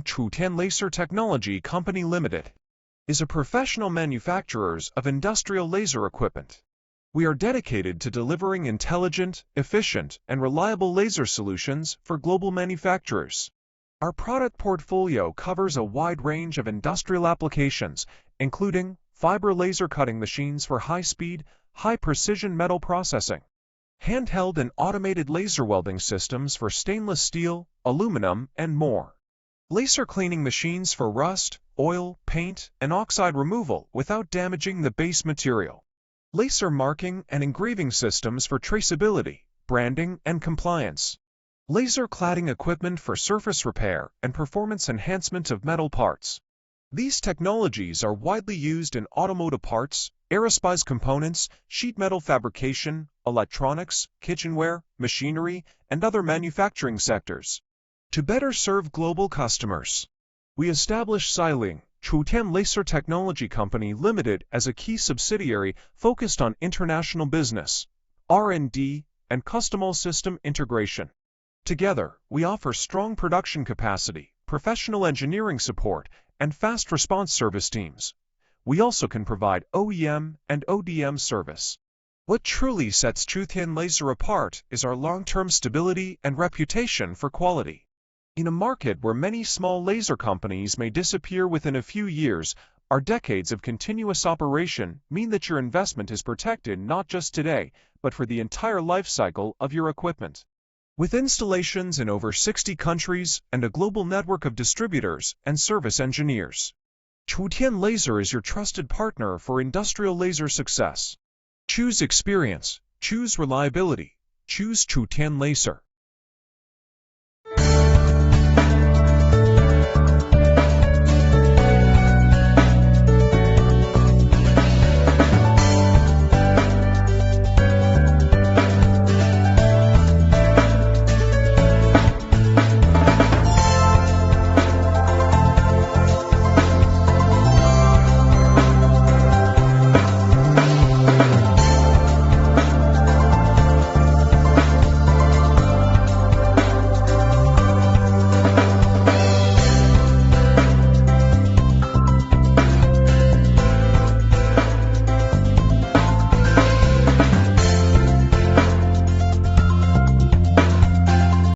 Chutian Laser Technology Company Limited is a professional manufacturer of industrial laser equipment. We are dedicated to delivering intelligent, efficient, and reliable laser solutions for global manufacturers. Our product portfolio covers a wide range of industrial applications, including fiber laser cutting machines for high-speed, high-precision metal processing, handheld and automated laser welding systems for stainless steel, aluminum, and more, laser cleaning machines for rust, oil, paint, and oxide removal without damaging the base material, laser marking and engraving systems for traceability, branding, and compliance, laser cladding equipment for surface repair and performance enhancement of metal parts. These technologies are widely used in automotive parts, aerospace components, sheet metal fabrication, electronics, kitchenware, machinery, and other manufacturing sectors. To better serve global customers, we established Chutian Laser Technology Company Limited as a key subsidiary focused on international business, R&D, and custom system integration. Together, we offer strong production capacity, professional engineering support, and fast response service teams. We also can provide OEM and ODM service. What truly sets Chutian Laser apart is our long-term stability and reputation for quality. In a market where many small laser companies may disappear within a few years, our decades of continuous operation mean that your investment is protected not just today, but for the entire life cycle of your equipment. With installations in over 60 countries and a global network of distributors and service engineers, Chutian Laser is your trusted partner for industrial laser success. Choose experience, choose reliability, choose Chutian Laser.